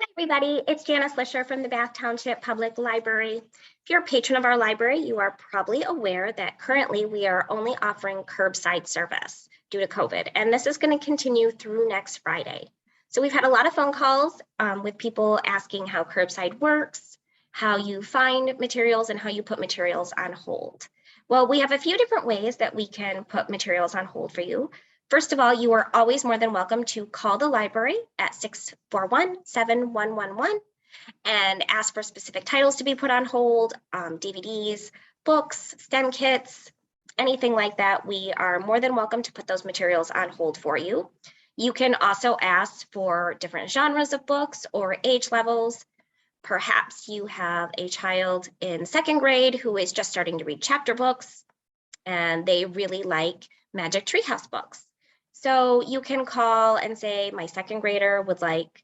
Hi, everybody. It's Jana from the Bath Township Public Library. If you're a patron of our library, you are probably aware that currently we are only offering curbside service due to COVID, and this is going to continue through next Friday. So we've had a lot of phone calls with people asking how curbside works, how you find materials, and how you put materials on hold. Well, we have a few different ways that we can put materials on hold for you. First of all, you are always more than welcome to call the library at 641-7111 and ask for specific titles to be put on hold, DVDs, books, STEM kits, anything like that. We are more than welcome to put those materials on hold for you. You can also ask for different genres of books or age levels. Perhaps you have a child in second grade who is just starting to read chapter books and they really like Magic Treehouse books. So you can call and say, my second grader would like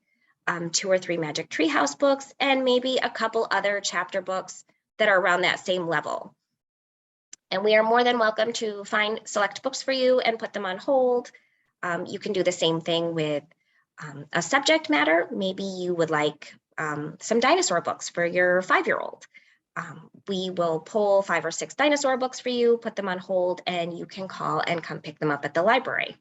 2 or 3 Magic Treehouse books and maybe a couple other chapter books that are around that same level. And we are more than welcome to find select books for you and put them on hold. You can do the same thing with a subject matter. Maybe you would like some dinosaur books for your 5-year-old. We will pull 5 or 6 dinosaur books for you, put them on hold, and you can call and come pick them up at the library.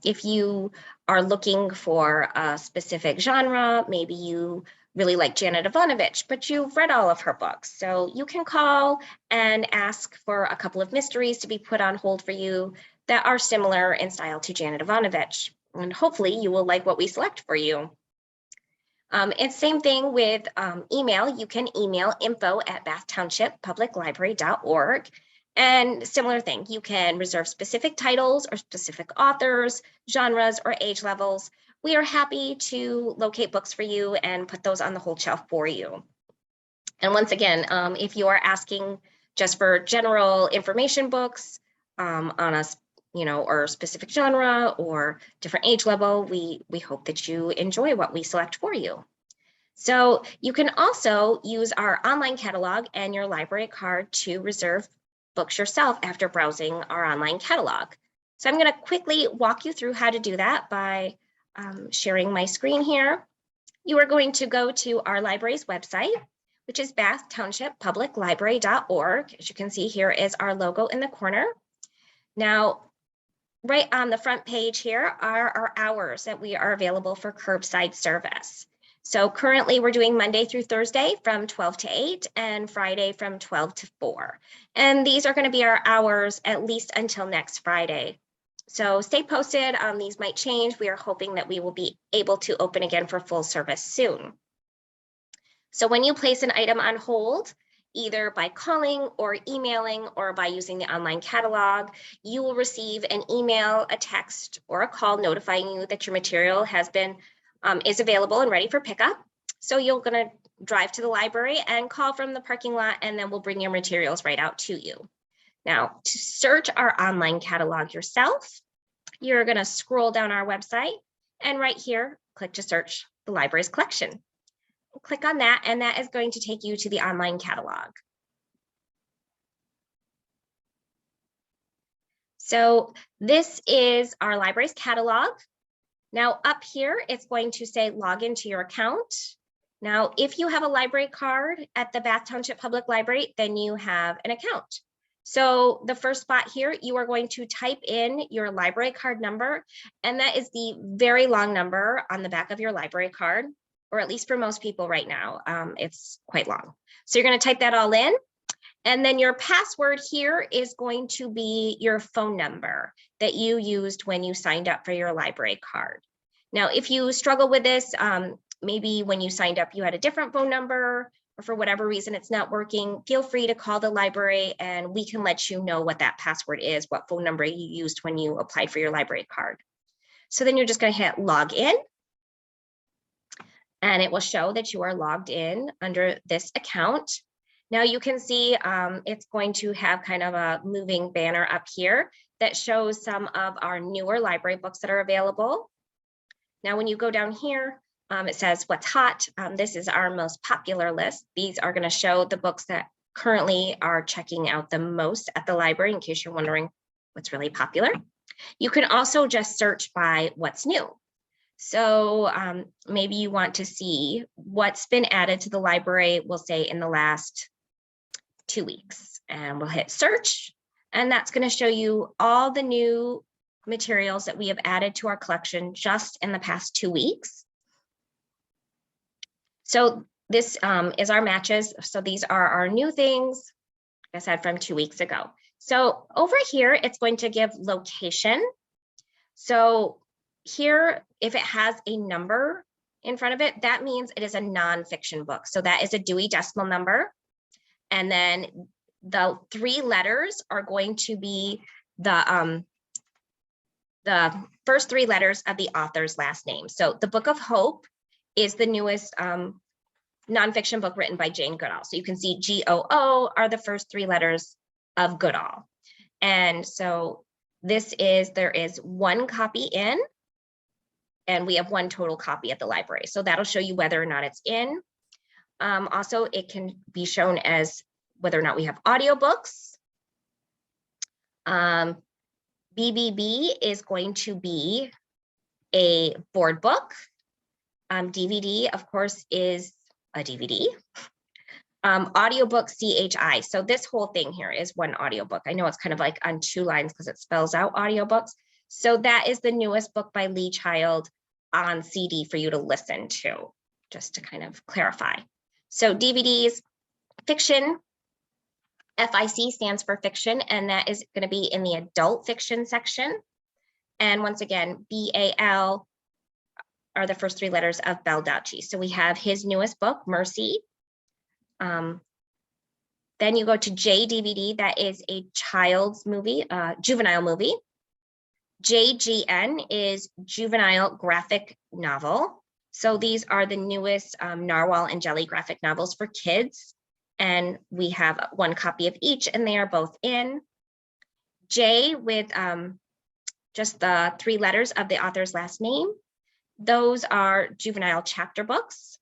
If you are looking for a specific genre, maybe you really like Jana, but you've read all of her books. So you can call and ask for a couple of mysteries to be put on hold for you that are similar in style to Jana, and hopefully you will like what we select for you. It's same thing with email. You can email info@bathtownshipubliclibrary.org. And similar thing, you can reserve specific titles or specific authors, genres, or age levels. We are happy to locate books for you and put those on the hold shelf for you. And once again, if you are asking just for general information books on a or specific genre or different age level, we hope that you enjoy what we select for you. So you can also use our online catalog and your library card to reserve books yourself after browsing our online catalog. So I'm going to quickly walk you through how to do that by sharing my screen here. You are going to go to our library's website, which is bathtownshipubliclibrary.org. As you can see, here is our logo in the corner. Now, right on the front page here are our hours that we are available for curbside service. So currently we're doing Monday through Thursday from 12 to 8 and Friday from 12 to 4. And these are going to be our hours at least until next Friday. So stay posted. These might change. We are hoping that we will be able to open again for full service soon. So when you place an item on hold, either by calling or emailing or by using the online catalog, you will receive an email, a text, or a call notifying you that your material has been is available and ready for pickup. So you're going to drive to the library and call from the parking lot, and then we'll bring your materials right out to you. Now, to search our online catalog yourself, you're going to scroll down our website and right here, click to search the library's collection. Click on that, and that is going to take you to the online catalog. So this is our library's catalog. Now up here, it's going to say log into your account. Now, if you have a library card at the Bath Township Public Library, then you have an account. So the first spot here, you are going to type in your library card number, and that is the very long number on the back of your library card, or at least for most people right now, it's quite long. So you're going to type that all in. And then your password here is going to be your phone number that you used when you signed up for your library card. Now, if you struggle with this, maybe when you signed up, you had a different phone number, or for whatever reason it's not working, feel free to call the library and we can let you know what that password is, what phone number you used when you applied for your library card. So then you're just going to hit log in. And it will show that you are logged in under this account. Now you can see it's going to have kind of a moving banner up here that shows some of our newer library books that are available. Now, when you go down here, it says what's hot. This is our most popular list. These are going to show the books that currently are checking out the most at the library, in case you're wondering what's really popular. You can also just search by what's new. So maybe you want to see what's been added to the library, we'll say in the last 2 weeks, and we'll hit search. And that's going to show you all the new materials that we have added to our collection just in the past 2 weeks. So this is our matches. So these are our new things, like I said, from 2 weeks ago. So over here, it's going to give location. So here, if it has a number in front of it, that means it is a nonfiction book. So that is a Dewey Decimal number. And then the 3 letters are going to be the first 3 letters of the author's last name. So the Book of Hope is the newest nonfiction book written by Jane Goodall. So you can see GOO are the first 3 letters of Goodall. And so there is 1 copy in, and we have 1 total copy at the library. So that'll show you whether or not it's in. Also, it can be shown as whether or not we have audiobooks. BBB is going to be a board book. DVD, of course, is a DVD. Audiobook CHI. So this whole thing here is 1 audiobook. I know it's kind of like on 2 lines because it spells out audiobooks. So that is the newest book by Lee Child on CD for you to listen to, just to kind of clarify. So DVDs, fiction, FIC stands for fiction, and that is going to be in the adult fiction section. And once again, BAL are the first 3 letters of Baldacci. So we have his newest book, Mercy. Then you go to JDVD, that is a child's movie, juvenile movie. JGN is juvenile graphic novel. So these are the newest Narwhal and Jelly graphic novels for kids. And we have 1 copy of each, and they are both in. J with just the 3 letters of the author's last name. Those are juvenile chapter books.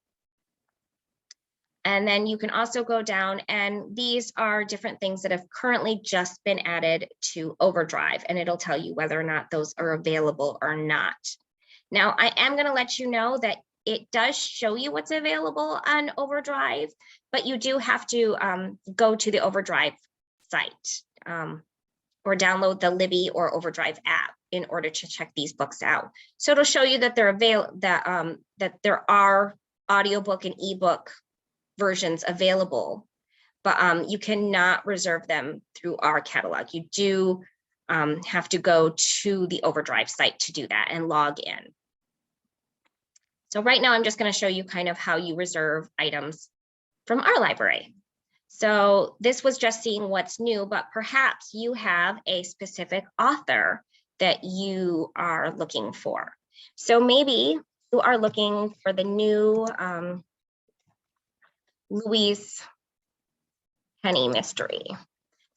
And then you can also go down, and these are different things that have currently just been added to Overdrive, and it'll tell you whether or not those are available or not. Now, I am going to let you know that it does show you what's available on Overdrive, but you do have to go to the Overdrive site or download the Libby or Overdrive app in order to check these books out. So it'll show you that they're that there are audiobook and ebook versions available, but you cannot reserve them through our catalog. You do have to go to the Overdrive site to do that and log in. So right now I'm just going to show you kind of how you reserve items from our library. So this was just seeing what's new, but perhaps you have a specific author that you are looking for. So maybe you are looking for the new Louise Penny mystery.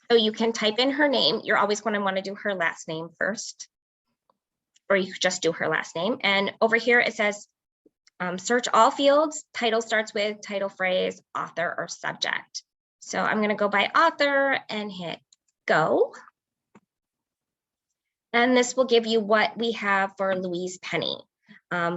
So you can type in her name. You're always going to want to do her last name first, or you could just do her last name. And over here it says search all fields. Title starts with title, phrase, author, or subject. So I'm going to go by author and hit go. And this will give you what we have for Louise Penny.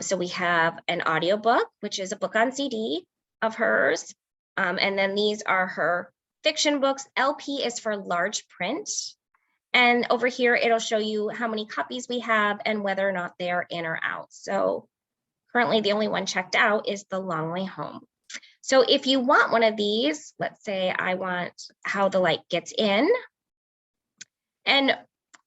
So we have an audiobook, which is a book on CD of hers. And then these are her fiction books. LP is for large print. And over here, it'll show you how many copies we have and whether or not they are in or out. So currently the only one checked out is The Long Way Home. So if you want one of these, let's say I want How the Light Gets In. And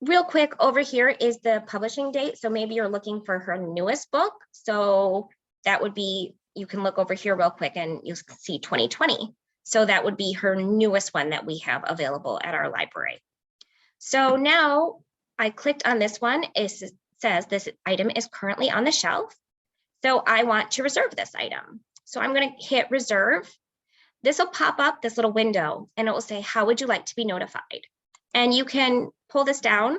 real quick, over here is the publishing date. So maybe you're looking for her newest book. So that would be, you can look over here real quick and you see 2020. So that would be her newest one that we have available at our library. So now I clicked on this one. It says this item is currently on the shelf. So I want to reserve this item. So I'm going to hit reserve. This will pop up this little window and it will say, how would you like to be notified? And you can pull this down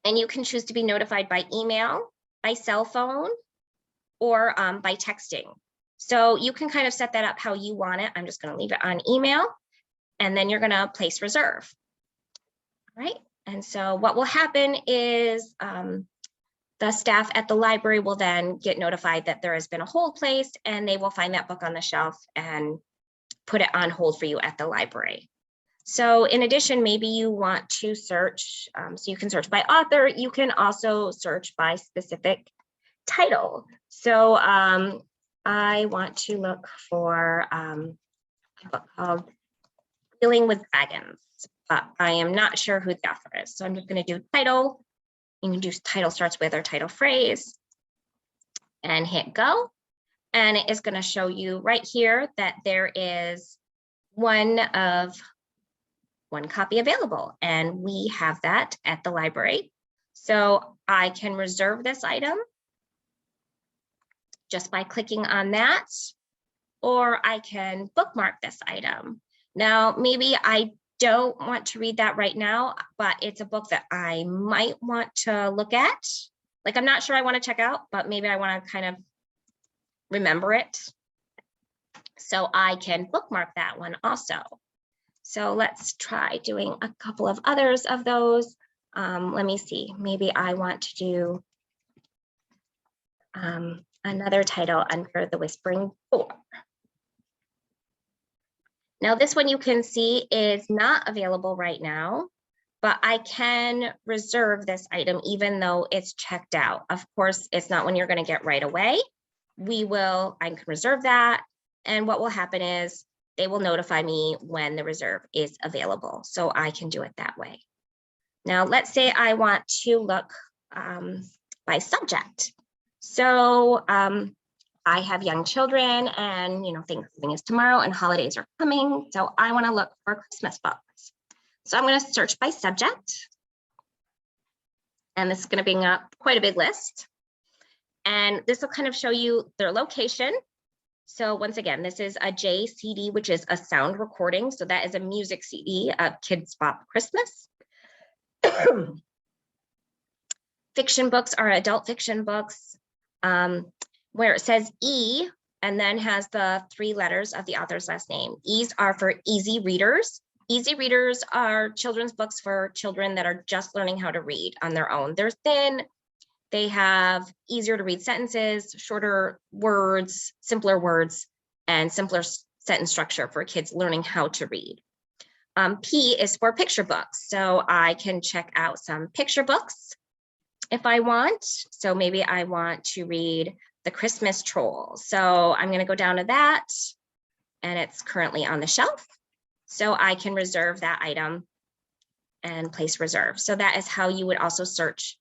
and you can choose to be notified by email, by cell phone, or by texting. So you can kind of set that up how you want it. I'm just going to leave it on email and then you're going to place reserve. All right. And so what will happen is the the staff at the library will then get notified that there has been a hold placed, and they will find that book on the shelf and put it on hold for you at the library. So in addition, maybe you want to search, so you can search by author. You can also search by specific title. So I want to look for a book called Dealing with Dragons, but I am not sure who the author is. So I'm just going to do title. You can do title starts with or title phrase and hit go. And it is going to show you right here that there is one copy available, and we have that at the library. So I can reserve this item just by clicking on that, or I can bookmark this item. Now, maybe I don't want to read that right now, but it's a book that I might want to look at. Like, I'm not sure I want to check out, but maybe I want to kind of remember it. So I can bookmark that one also. So let's try doing a couple of others of those. Let me see, maybe I want to do another title under the Whispering Boar. Now this one you can see is not available right now, but I can reserve this item even though it's checked out. Of course, it's not one you're going to get right away. I can reserve that, and what will happen is they will notify me when the reserve is available, so I can do it that way. Now, let's say I want to look by subject. So I have young children, and Thanksgiving is tomorrow and holidays are coming, so I want to look for Christmas books. So I'm going to search by subject, and this is going to bring up quite a big list. And this will kind of show you their location. So once again, this is a JCD, which is a sound recording. So that is a music CD of Kids Bop Christmas. Fiction books are adult fiction books, where it says E and then has the 3 letters of the author's last name. E's are for easy readers. Easy readers are children's books for children that are just learning how to read on their own. They're thin. They have easier to read sentences, shorter words, and simpler sentence structure for kids learning how to read. P is for picture books. So I can check out some picture books if I want. So maybe I want to read The Christmas Troll. So I'm going to go down to that, and it's currently on the shelf. So I can reserve that item and place reserve. So that is how you would also search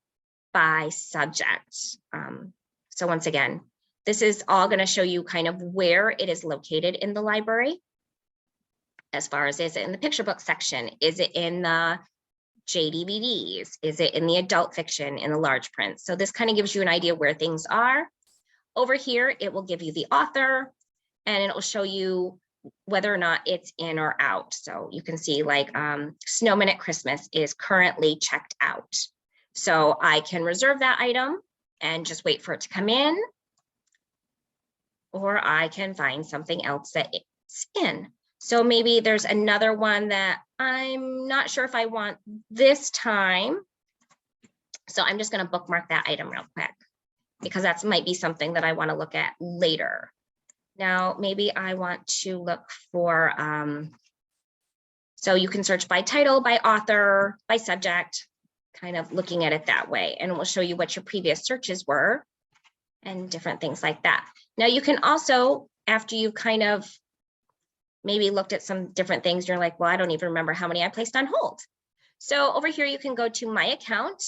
by subject. So once again, this is all going to show you kind of where it is located in the library. As far as, is it in the picture book section? Is it in the JDVDs? Is it in the adult fiction, in the large print? So this kind of gives you an idea where things are. Over here, it will give you the author, and it will show you whether or not it's in or out. So you can see like Snowman at Christmas is currently checked out. So I can reserve that item and just wait for it to come in, or I can find something else that it's in. So maybe there's another one that I'm not sure if I want this time. So I'm just going to bookmark that item real quick, because that might be something that I want to look at later. Now, maybe I want to look for, so you can search by title, by author, by subject, kind of looking at it that way, and it will show you what your previous searches were and different things like that. Now you can also, after you've kind of maybe looked at some different things, you're like, well, I don't even remember how many I placed on hold. So over here, you can go to my account,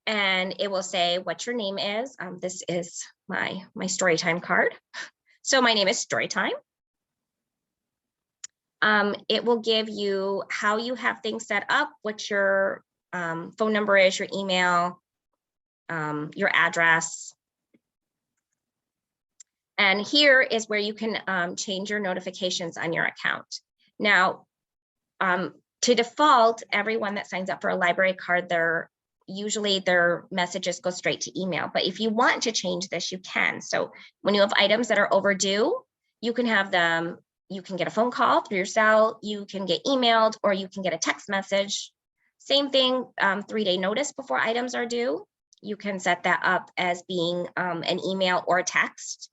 and it will say what your name is. This is my Storytime card. So my name is Storytime. It will give you how you have things set up, what your phone number is, your email, your address. And here is where you can change your notifications on your account. Now, to default, everyone that signs up for a library card, usually their messages go straight to email. But if you want to change this, you can. So when you have items that are overdue, you can have them, you can get a phone call through your cell, you can get emailed, or you can get a text message. Same thing, 3-day notice before items are due. you can set that up as being an email or a text.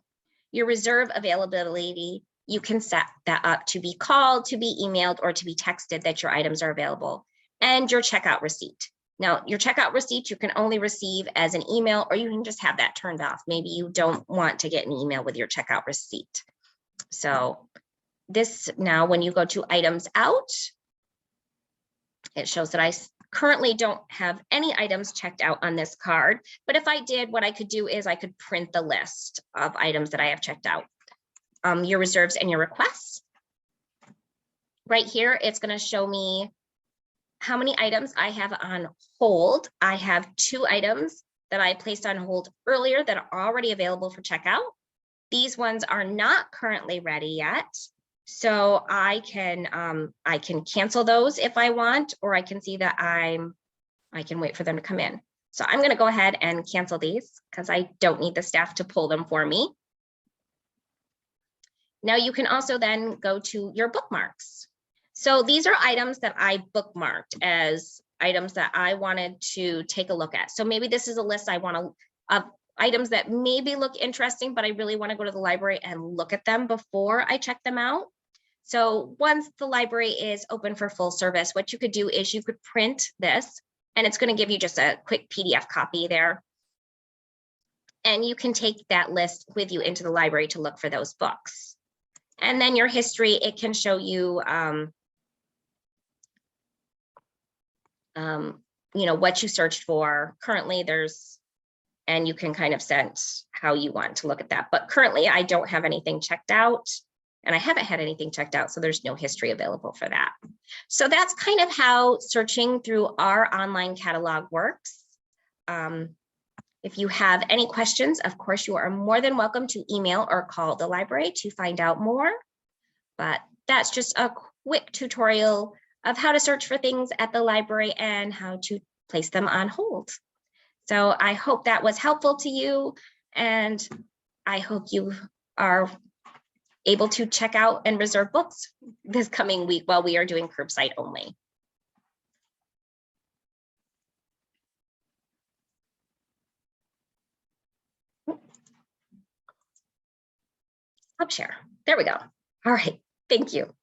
Your reserve availability, you can set that up to be called, to be emailed, or to be texted that your items are available. And your checkout receipt. Now, your checkout receipt, you can only receive as an email, or you can just have that turned off. Maybe you don't want to get an email with your checkout receipt. So this now, when you go to items out, it shows that I currently don't have any items checked out on this card, but if I did, what I could do is I could print the list of items that I have checked out. Your reserves and your requests. Right here, it's going to show me how many items I have on hold. I have 2 items that I placed on hold earlier that are already available for checkout. These ones are not currently ready yet. So I can cancel those if I want, or I can see that I can wait for them to come in. So I'm going to go ahead and cancel these because I don't need the staff to pull them for me. Now you can also then go to your bookmarks. So these are items that I bookmarked as items that I wanted to take a look at. So maybe this is a list I want to, items that maybe look interesting, but I really want to go to the library and look at them before I check them out. So once the library is open for full service, what you could do is you could print this, and it's going to give you just a quick PDF copy there. And you can take that list with you into the library to look for those books. And then your history, it can show you, you know, what you searched for. Currently and you can kind of set how you want to look at that. But currently I don't have anything checked out. And I haven't had anything checked out, so there's no history available for that. So that's kind of how searching through our online catalog works. If you have any questions, of course, you are more than welcome to email or call the library to find out more. But that's just a quick tutorial of how to search for things at the library and how to place them on hold. So I hope that was helpful to you, and I hope you are able to check out and reserve books this coming week while we are doing curbside only. Stop share. There we go. All right. Thank you.